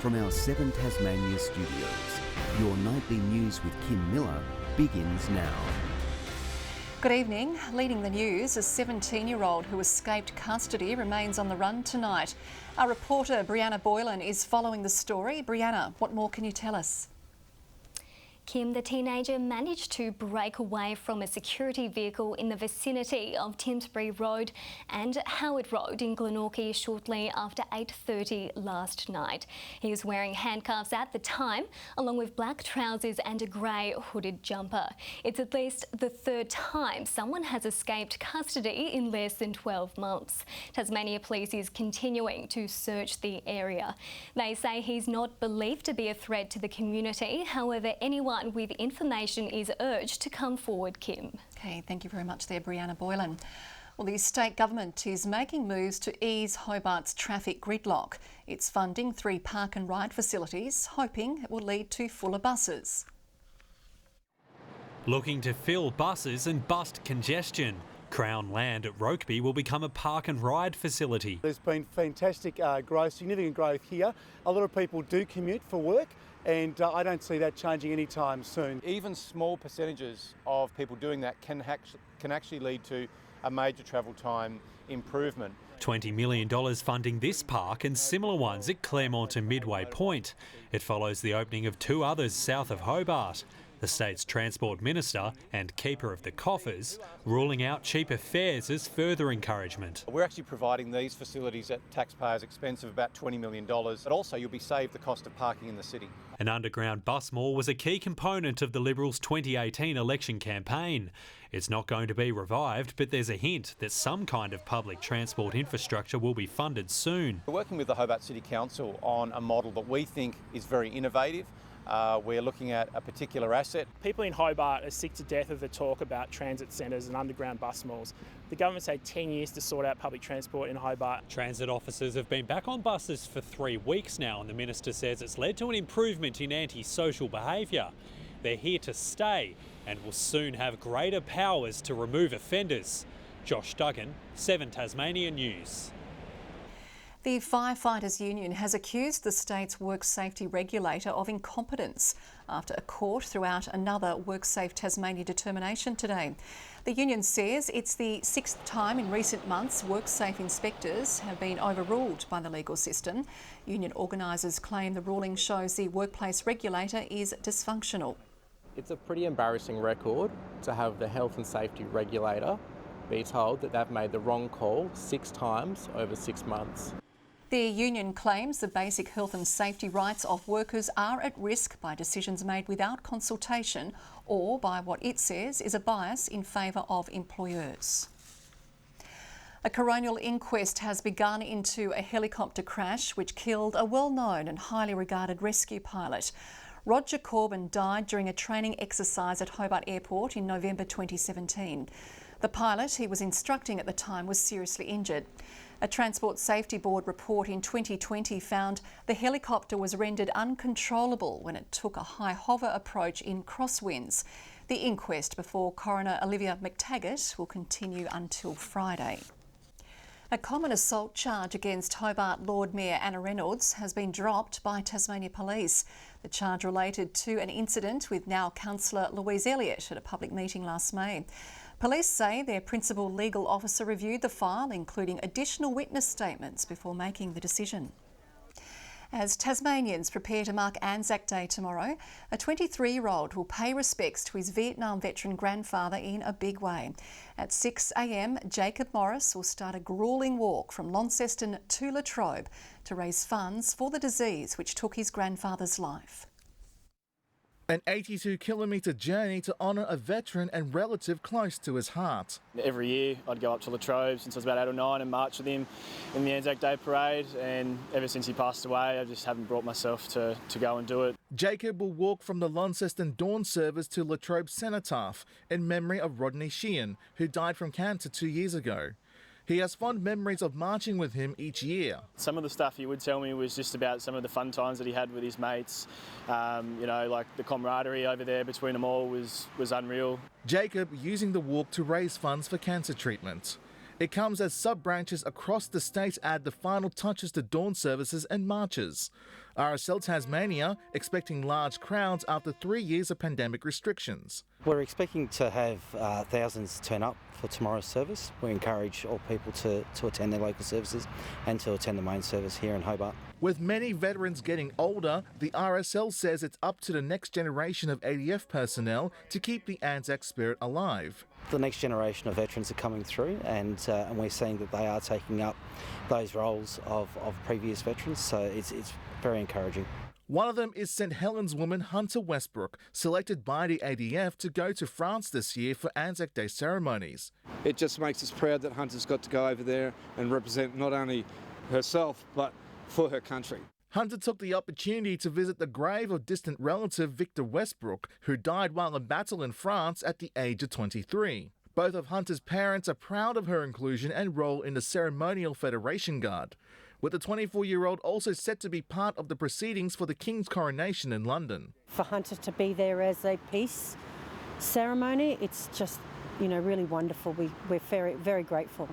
From our 7 Tasmania studios, your nightly news with Kim Miller begins now. Good evening. Leading the news, a 17-year-old who escaped custody remains on the run tonight. Our reporter Brianna Boylan is following the story. Brianna, what more can you tell us? Kim, the teenager managed to break away from a security vehicle in the vicinity of Timsbury Road and Howard Road in Glenorchy shortly after 8:30 last night. He was wearing handcuffs at the time, along with black trousers and a grey hooded jumper. It's at least the third time someone has escaped custody in less than 12 months. Tasmania Police is continuing to search the area. They say he's not believed to be a threat to the community. However, anyone with information is urged to come forward, Kim. Okay, thank you very much there, Brianna Boylan. Well, the state government is making moves to ease Hobart's traffic gridlock. It's funding 3 park and ride facilities, hoping it will lead to fuller buses. Looking to fill buses and bust congestion, Crown land at Rokeby will become a park and ride facility. There's been fantastic growth, significant growth here. A lot of people do commute for work, and I don't see that changing anytime soon. Even small percentages of people doing that can actually lead to a major travel time improvement. $20 million funding this park and similar ones at Claremont and Midway Point. It follows the opening of 2 others south of Hobart. The state's Transport Minister and Keeper of the Coffers ruling out cheaper fares as further encouragement. We're actually providing these facilities at taxpayers' expense of about $20 million, but also you'll be saved the cost of parking in the city. An underground bus mall was a key component of the Liberals' 2018 election campaign. It's not going to be revived, but there's a hint that some kind of public transport infrastructure will be funded soon. We're working with the Hobart City Council on a model that we think is very innovative. We're looking at a particular asset. People in Hobart are sick to death of the talk about transit centres and underground bus malls. The government's had 10 years to sort out public transport in Hobart. Transit officers have been back on buses for 3 weeks now, and the Minister says it's led to an improvement in antisocial behaviour. They're here to stay and will soon have greater powers to remove offenders. Josh Duggan, 7 Tasmanian News. The Firefighters Union has accused the state's work safety regulator of incompetence after a court threw out another Worksafe Tasmania determination today. The union says it's the 6th time in recent months Worksafe inspectors have been overruled by the legal system. Union organisers claim the ruling shows the workplace regulator is dysfunctional. It's a pretty embarrassing record to have the health and safety regulator be told that they've made the wrong call 6 times over 6 months. The union claims the basic health and safety rights of workers are at risk by decisions made without consultation or by what it says is a bias in favour of employers. A coronial inquest has begun into a helicopter crash which killed a well-known and highly regarded rescue pilot. Roger Corbin died during a training exercise at Hobart Airport in November 2017. The pilot he was instructing at the time was seriously injured. A Transport Safety Board report in 2020 found the helicopter was rendered uncontrollable when it took a high hover approach in crosswinds. The inquest before Coroner Olivia McTaggart will continue until Friday. A common assault charge against Hobart Lord Mayor Anna Reynolds has been dropped by Tasmania Police. The charge related to an incident with now Councillor Louise Elliott at a public meeting last May. Police say their principal legal officer reviewed the file, including additional witness statements, before making the decision. As Tasmanians prepare to mark ANZAC Day tomorrow, a 23-year-old will pay respects to his Vietnam veteran grandfather in a big way. At 6 a.m, Jacob Morris will start a gruelling walk from Launceston to Latrobe to raise funds for the disease which took his grandfather's life. An 82-kilometre journey to honour a veteran and relative close to his heart. Every year I'd go up to Latrobe since I was about 8 or 9 and march with him in the ANZAC Day parade, and ever since he passed away I just haven't brought myself to go and do it. Jacob will walk from the Launceston Dawn service to Latrobe Cenotaph in memory of Rodney Sheehan, who died from cancer 2 years ago. He has fond memories of marching with him each year. Some of the stuff he would tell me was just about some of the fun times that he had with his mates. You know, like the camaraderie over there between them all was unreal. Jacob using the walk to raise funds for cancer treatment. It comes as sub-branches across the state add the final touches to dawn services and marches. RSL Tasmania expecting large crowds after 3 years of pandemic restrictions. We're expecting to have thousands turn up for tomorrow's service. We encourage all people to attend their local services and to attend the main service here in Hobart. With many veterans getting older, the RSL says it's up to the next generation of ADF personnel to keep the ANZAC spirit alive. The next generation of veterans are coming through and we're seeing that they are taking up those roles of previous veterans, so it's very encouraging. One of them is St Helens woman Hunter Westbrook, selected by the ADF to go to France this year for ANZAC Day ceremonies. It just makes us proud that Hunter's got to go over there and represent not only herself but for her country. Hunter took the opportunity to visit the grave of distant relative Victor Westbrook, who died while in battle in France at the age of 23. Both of Hunter's parents are proud of her inclusion and role in the ceremonial Federation Guard, with the 24-year-old also set to be part of the proceedings for the King's coronation in London. For Hunter to be there as a peace ceremony, it's just, really wonderful. We're very, very grateful.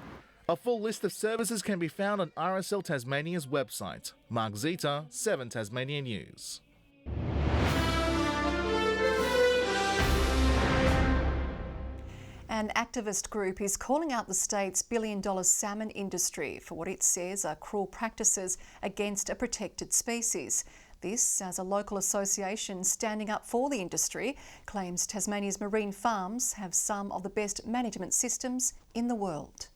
A full list of services can be found on RSL Tasmania's website. Mark Zita, 7 Tasmanian News. An activist group is calling out the state's billion-dollar salmon industry for what it says are cruel practices against a protected species. This, as a local association standing up for the industry, claims Tasmania's marine farms have some of the best management systems in the world.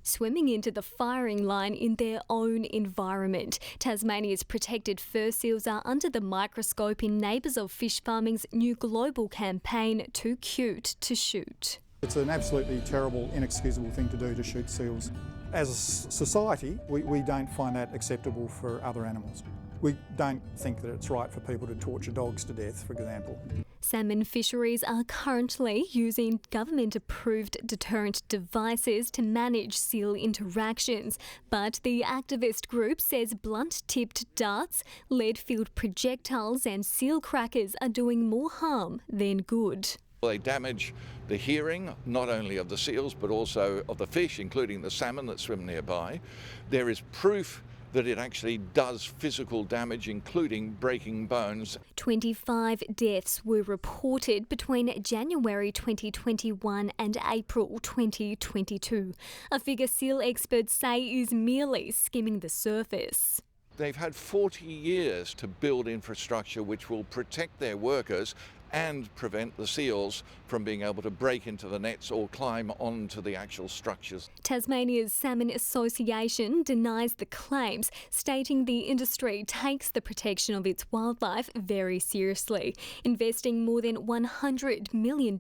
Swimming into the firing line in their own environment. Tasmania's protected fur seals are under the microscope in Neighbours of Fish Farming's new global campaign, Too Cute to Shoot. It's an absolutely terrible, inexcusable thing to do, to shoot seals. As a society, we don't find that acceptable for other animals. We don't think that it's right for people to torture dogs to death, for example. Salmon fisheries are currently using government-approved deterrent devices to manage seal interactions, but the activist group says blunt-tipped darts, lead-filled projectiles and seal crackers are doing more harm than good. They damage the hearing, not only of the seals, but also of the fish, including the salmon that swim nearby. There is proof that it actually does physical damage, including breaking bones. 25 deaths were reported between January 2021 and April 2022, a figure seal experts say is merely skimming the surface. They've had 40 years to build infrastructure which will protect their workers and prevent the seals from being able to break into the nets or climb onto the actual structures. Tasmania's Salmon Association denies the claims, stating the industry takes the protection of its wildlife very seriously, investing more than $100 million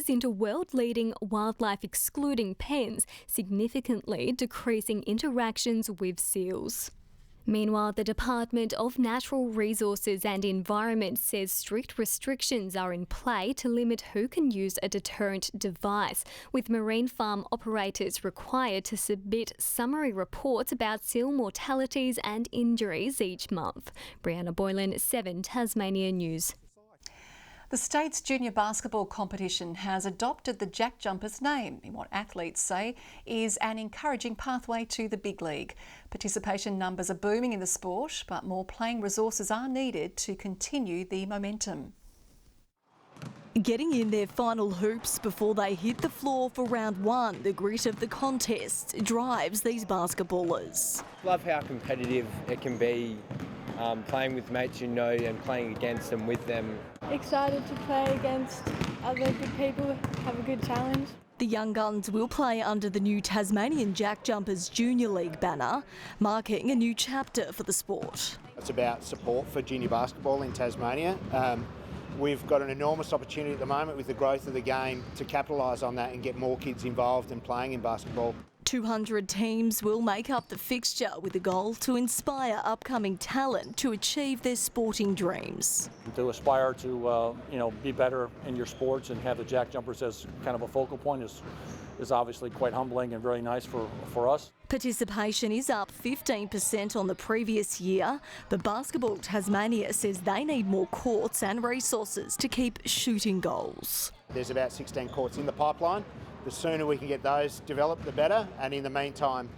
into world-leading wildlife excluding pens, significantly decreasing interactions with seals. Meanwhile, the Department of Natural Resources and Environment says strict restrictions are in play to limit who can use a deterrent device, with marine farm operators required to submit summary reports about seal mortalities and injuries each month. Brianna Boylan, 7 Tasmania News. The state's junior basketball competition has adopted the Jack Jumpers name in what athletes say is an encouraging pathway to the big league. Participation numbers are booming in the sport, but more playing resources are needed to continue the momentum. Getting in their final hoops before they hit the floor for round one, the grit of the contest drives these basketballers. Love how competitive it can be, playing with mates you know and playing against them with them. Excited to play against other good people, have a good challenge. The young guns will play under the new Tasmanian Jack Jumpers Junior League banner, marking a new chapter for the sport. It's about support for junior basketball in Tasmania. We've got an enormous opportunity at the moment with the growth of the game to capitalise on that and get more kids involved and playing in basketball. 200 teams will make up the fixture with a goal to inspire upcoming talent to achieve their sporting dreams. To aspire to be better in your sports and have the Jack Jumpers as kind of a focal point is obviously quite humbling and very nice for us. Participation is up 15% on the previous year, but Basketball Tasmania says they need more courts and resources to keep shooting goals. There's about 16 courts in the pipeline. The sooner we can get those developed, the better. And in the meantime,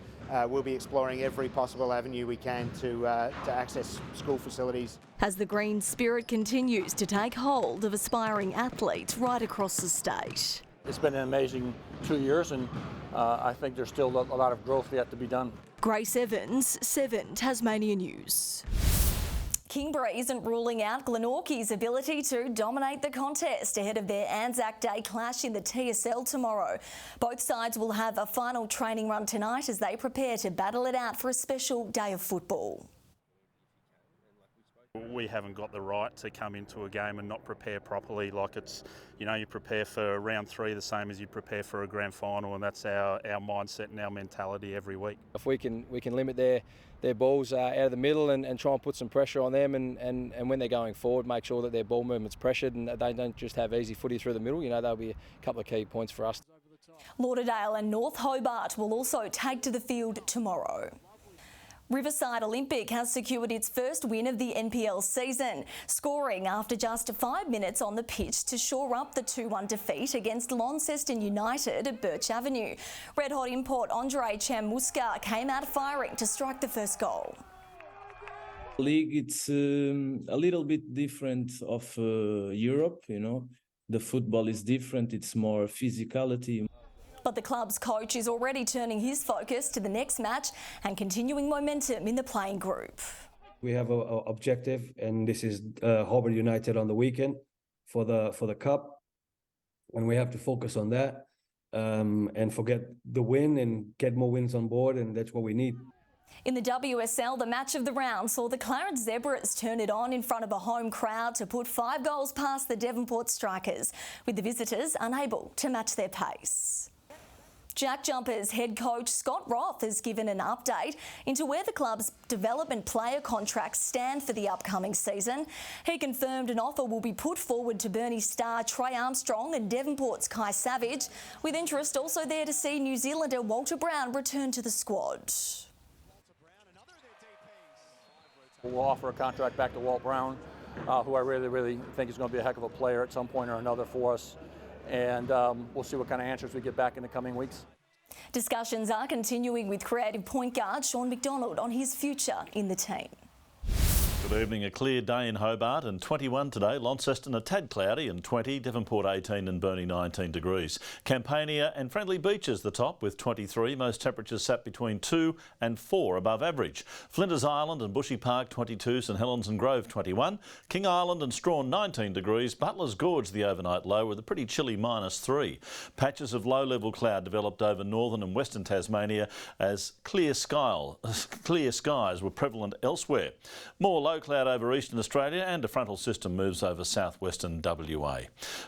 we'll be exploring every possible avenue we can to access school facilities. As the green spirit continues to take hold of aspiring athletes right across the state. It's been an amazing 2 years, and I think there's still a lot of growth yet to be done. Grace Evans, 7 Tasmania News. Kingborough isn't ruling out Glenorchy's ability to dominate the contest ahead of their ANZAC Day clash in the TSL tomorrow. Both sides will have a final training run tonight as they prepare to battle it out for a special day of football. We haven't got the right to come into a game and not prepare properly. Like it's, you know, you prepare for round 3 the same as you prepare for a grand final, and that's our mindset and our mentality every week. If we can limit their balls out of the middle and try and put some pressure on them, and when they're going forward, make sure that their ball movement's pressured and they don't just have easy footy through the middle. You know, that'll be a couple of key points for us. Lauderdale and North Hobart will also take to the field tomorrow. Riverside Olympic has secured its first win of the NPL season, scoring after just 5 minutes on the pitch to shore up the 2-1 defeat against Launceston United at Birch Avenue. Red Hot import Andre Chamuska came out firing to strike the first goal. League, it's a little bit different of Europe, you know. The football is different, it's more physicality. But the club's coach is already turning his focus to the next match and continuing momentum in the playing group. We have an objective, and this is Hobart United on the weekend for the cup, and we have to focus on that and forget the win and get more wins on board, and that's what we need. In the WSL, the match of the round saw the Clarence Zebras turn it on in front of a home crowd to put 5 goals past the Devonport Strikers, with the visitors unable to match their pace. Jack Jumpers head coach Scott Roth has given an update into where the club's development player contracts stand for the upcoming season. He confirmed an offer will be put forward to Burnie star Trey Armstrong and Devonport's Kai Savage, with interest also there to see New Zealander Walter Brown return to the squad. We'll offer a contract back to Walt Brown, who I really think is going to be a heck of a player at some point or another for us. And we'll see what kind of answers we get back in the coming weeks. Discussions are continuing with creative point guard Sean McDonald on his future in the team. Good evening. A clear day in Hobart and 21 today. Launceston a tad cloudy and 20. Devonport 18 and Burnie 19 degrees. Campania and Friendly Beaches the top with 23. Most temperatures sat between 2 and 4 above average. Flinders Island and Bushy Park 22. St Helens and Grove 21. King Island and Strawn 19 degrees. Butler's Gorge the overnight low with a pretty chilly -3. Patches of low-level cloud developed over northern and western Tasmania as clear skies were prevalent elsewhere. More low cloud over eastern Australia and a frontal system moves over southwestern WA.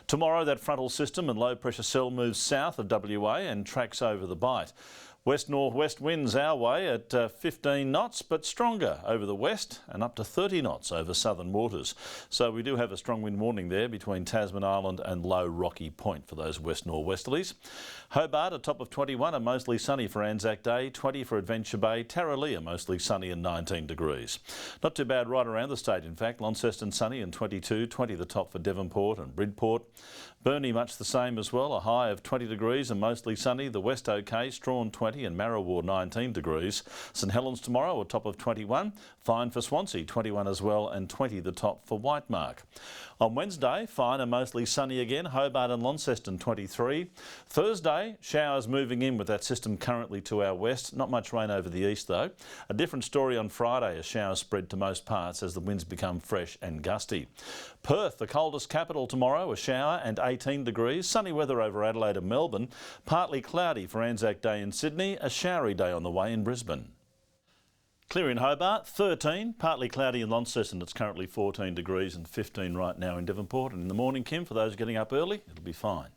Tomorrow that frontal system and low pressure cell moves south of WA and tracks over the Bight. West-northwest winds our way at 15 knots, but stronger over the west and up to 30 knots over southern waters. So we do have a strong wind warning there between Tasman Island and Low Rocky Point for those west-northwesterlies. Hobart, a top of 21 and mostly sunny for ANZAC Day, 20 for Adventure Bay. Tarraleah, mostly sunny and 19 degrees. Not too bad right around the state, in fact. Launceston sunny and 22, 20 the top for Devonport and Bridport. Burnie much the same as well, a high of 20 degrees and mostly sunny. The west OK, Strawn 20 and Marrawar 19 degrees. St Helens tomorrow a top of 21. Fine for Swansea, 21 as well, and 20 the top for Whitemark. On Wednesday, fine and mostly sunny again. Hobart and Launceston 23. Thursday, showers moving in with that system currently to our west. Not much rain over the east though. A different story on Friday as showers spread to most parts as the winds become fresh and gusty. Perth, the coldest capital tomorrow, a shower and 18 degrees. Sunny weather over Adelaide and Melbourne. Partly cloudy for ANZAC Day in Sydney. A showery day on the way in Brisbane. Clear in Hobart, 13. Partly cloudy in Launceston. It's currently 14 degrees and 15 right now in Devonport. And in the morning, Kim, for those getting up early, it'll be fine.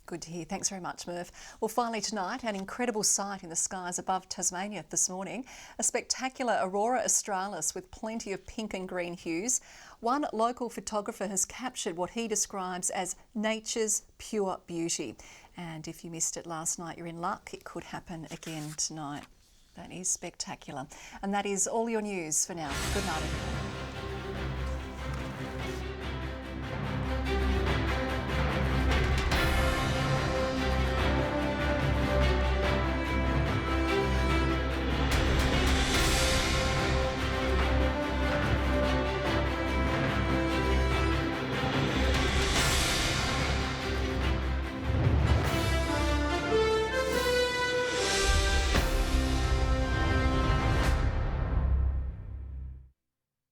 Good to hear. Thanks very much, Murph. Well, finally tonight, an incredible sight in the skies above Tasmania this morning. A spectacular aurora australis with plenty of pink and green hues. One local photographer has captured what he describes as nature's pure beauty. And if you missed it last night, you're in luck. It could happen again tonight. That is spectacular. And that is all your news for now. Good night, everyone.